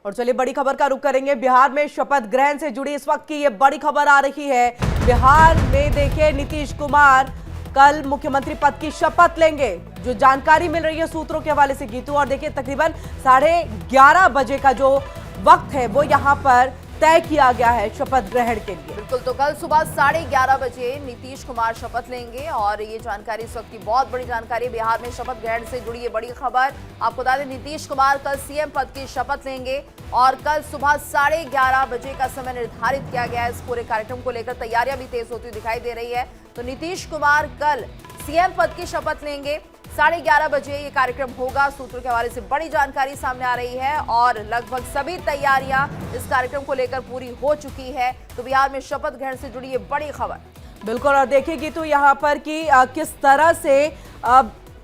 और चलिए बड़ी खबर का रुख करेंगे। बिहार में शपथ ग्रहण से जुड़ी इस वक्त की ये बड़ी खबर आ रही है। बिहार में देखिए नीतीश कुमार कल मुख्यमंत्री पद की शपथ लेंगे। जो जानकारी मिल रही है सूत्रों के हवाले से गीतू, और देखिए तकरीबन 11:30 बजे का जो वक्त है वो यहाँ पर तय किया गया है शपथ ग्रहण के लिए। बिल्कुल, तो कल सुबह 11:30 बजे नीतीश कुमार शपथ लेंगे और ये जानकारी इस वक्त की बहुत बड़ी जानकारी। बिहार में शपथ ग्रहण से जुड़ी ये बड़ी खबर आपको बता दें, नीतीश कुमार कल सीएम पद की शपथ लेंगे और कल सुबह 11:30 बजे का समय निर्धारित किया गया है। इस पूरे कार्यक्रम को लेकर तैयारियां भी तेज होती दिखाई दे रही है। तो नीतीश कुमार कल सीएम पद की शपथ लेंगे, 11:30 बजे ये कार्यक्रम होगा। सूत्रों के हवाले से बड़ी जानकारी सामने आ रही है और लगभग सभी तैयारियां इस कार्यक्रम को लेकर पूरी हो चुकी है। तो बिहार में शपथ ग्रहण से जुड़ी ये बड़ी खबर। बिल्कुल, और देखिए तो यहाँ पर कि किस तरह से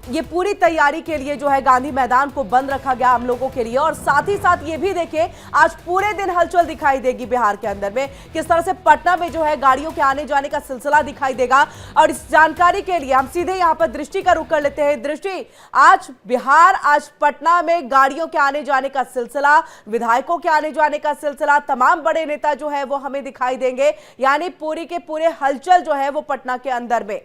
ये पूरी तैयारी के लिए जो है गांधी मैदान को बंद रखा गया हम लोगों के लिए। और साथ ही साथ ये भी देखिए आज पूरे दिन हलचल दिखाई देगी बिहार के अंदर में, किस तरह से पटना में जो है गाड़ियों के आने जाने का सिलसिला दिखाई देगा। और इस जानकारी के लिए हम सीधे यहाँ पर दृष्टि का रुख कर लेते हैं। दृष्टि, आज पटना में गाड़ियों के आने जाने का सिलसिला, विधायकों के आने जाने का सिलसिला, तमाम बड़े नेता जो है वो हमें दिखाई देंगे, यानी पूरी के पूरे हलचल जो है वो पटना के अंदर में।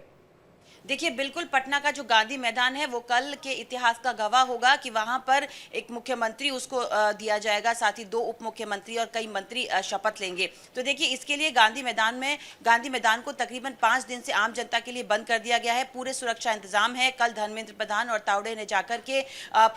देखिए बिल्कुल, पटना का जो गांधी मैदान है वो कल के इतिहास का गवाह होगा कि वहां पर एक मुख्यमंत्री उसको दिया जाएगा, साथ ही 2 उप मुख्यमंत्री और कई मंत्री शपथ लेंगे। तो देखिए इसके लिए गांधी मैदान को तकरीबन 5 दिन से आम जनता के लिए बंद कर दिया गया है। पूरे सुरक्षा इंतजाम है। कल धर्मेंद्र प्रधान और तावड़े ने जाकर के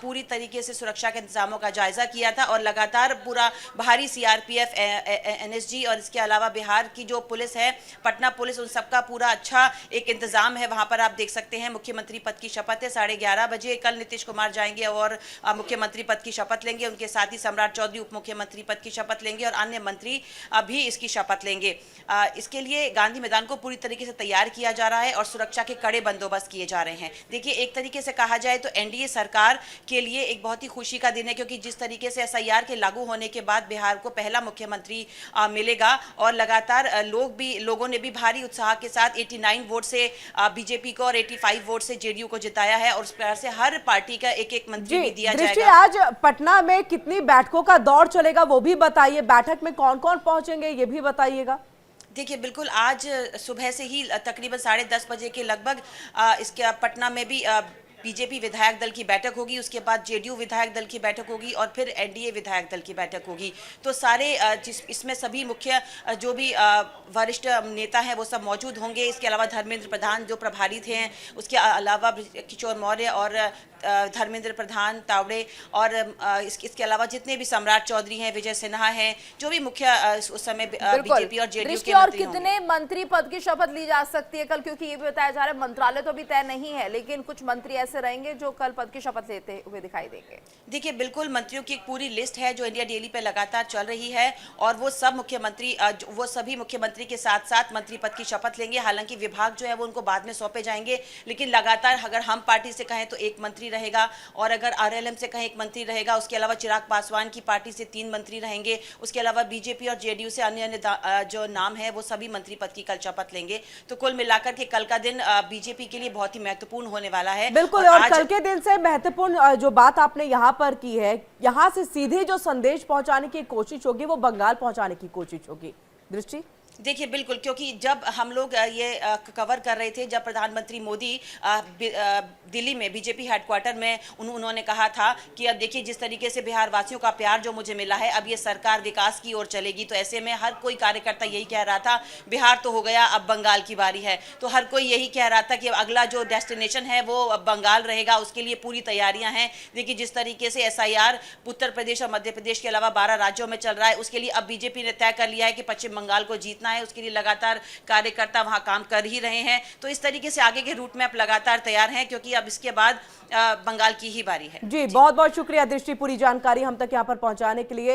पूरी तरीके से सुरक्षा के इंतजामों का जायजा किया था और लगातार पूरा भारी सीआरपीएफ, एनएसजी और इसके अलावा बिहार की जो पुलिस है, पटना पुलिस, उन सबका पूरा अच्छा एक इंतजाम है। वहां पर आप देख सकते हैं मुख्यमंत्री पद की शपथ है। 11:30 बजे कल नीतीश कुमार जाएंगे और मुख्यमंत्री पद की शपथ लेंगे। उनके साथ ही सम्राट चौधरी उप मुख्यमंत्री पद की शपथ लेंगे और अन्य मंत्री भी इसकी शपथ लेंगे। इसके लिए गांधी मैदान को पूरी तरीके से तैयार किया जा रहा है और सुरक्षा के कड़े बंदोबस्त किए जा रहे हैं। देखिए एक तरीके से कहा जाए तो एनडीए सरकार के लिए एक बहुत ही खुशी का दिन है, क्योंकि जिस तरीके से एसआईआर के लागू होने के बाद बिहार को पहला मुख्यमंत्री मिलेगा और लगातार लोगों ने भी भारी उत्साह के साथ 89 वोट से बीजेपी को और 85 वोट से जेडीयू को जिताया है और उस प्रकार से हर पार्टी का एक मंत्री भी दिया जाएगा। आज पटना में कितनी बैठकों का दौर चलेगा वो भी बताइए, बैठक में कौन कौन पहुंचेंगे ये भी बताइएगा। देखिए बिल्कुल, आज सुबह से ही तकरीबन 10:30 बजे के लगभग इसके पटना में भी बीजेपी विधायक दल की बैठक होगी, उसके बाद जेडीयू विधायक दल की बैठक होगी और फिर एनडीए विधायक दल की बैठक होगी। तो सारे इसमें सभी मुख्य जो भी वरिष्ठ नेता हैं वो सब मौजूद होंगे। इसके अलावा धर्मेंद्र प्रधान जो प्रभारी थे, उसके अलावा किशोर मौर्य और धर्मेंद्र प्रधान, तावड़े और इसके अलावा जितने भी सम्राट चौधरी हैं, विजय सिन्हा हैं, जो भी मुख्य उस समय बीजेपी और जेडीयू के और कितने मंत्री पद की शपथ ली जा सकती है कल, क्योंकि ये भी बताया जा रहा है मंत्रालय तो अभी तय नहीं है, लेकिन कुछ मंत्री ऐसे रहेंगे जो कल पद की शपथ लेते हुए दिखाई देंगे। देखिए बिल्कुल, मंत्रियों की एक पूरी लिस्ट है जो इंडिया डेली पे लगातार चल रही है और वो सभी मुख्यमंत्री के साथ साथ मंत्री पद की शपथ लेंगे। हालांकि विभाग जो है वो उनको बाद में सौंपे जाएंगे, लेकिन लगातार अगर हम पार्टी से कहें तो 1 मंत्री रहेगा और अगर आरएलएम से कहें 1 मंत्री रहेगा। उसके अलावा चिराग पासवान की पार्टी से 3 मंत्री रहेंगे। उसके अलावा बीजेपी और जेडीयू से अन्य जो नाम है वो सभी मंत्री पद की कल शपथ लेंगे। तो कुल मिलाकर के कल का दिन बीजेपी के लिए बहुत ही महत्वपूर्ण होने वाला है। बिल्कुल, और कल के दिन से महत्वपूर्ण जो बात आपने यहाँ पर की है, यहाँ से सीधे जो संदेश पहुंचाने की कोशिश होगी वो बंगाल पहुंचाने की कोशिश होगी। दृष्टि, देखिए बिल्कुल, क्योंकि जब हम लोग ये कवर कर रहे थे, जब प्रधानमंत्री मोदी दिल्ली में बीजेपी हेडक्वार्टर में उन्होंने कहा था कि अब देखिए जिस तरीके से बिहार वासियों का प्यार जो मुझे मिला है, अब ये सरकार विकास की ओर चलेगी। तो ऐसे में हर कोई कार्यकर्ता यही कह रहा था बिहार तो हो गया, अब बंगाल की बारी है। तो हर कोई यही कह रहा था कि अगला जो डेस्टिनेशन है वो बंगाल रहेगा, उसके लिए पूरी तैयारियां हैं। देखिए जिस तरीके से एसआईआर उत्तर प्रदेश और मध्य प्रदेश के अलावा 12 राज्यों में चल रहा है, उसके लिए अब बीजेपी ने तय कर लिया है कि पश्चिम बंगाल को जीतना है। उसके लिए लगातार कार्यकर्ता वहां काम कर ही रहे हैं। तो इस तरीके से आगे के रूट मैप लगातार तैयार हैं, क्योंकि अब इसके बाद बंगाल की ही बारी है। जी बहुत बहुत शुक्रिया दृष्टि, पूरी जानकारी हम तक यहाँ पर पहुंचाने के लिए।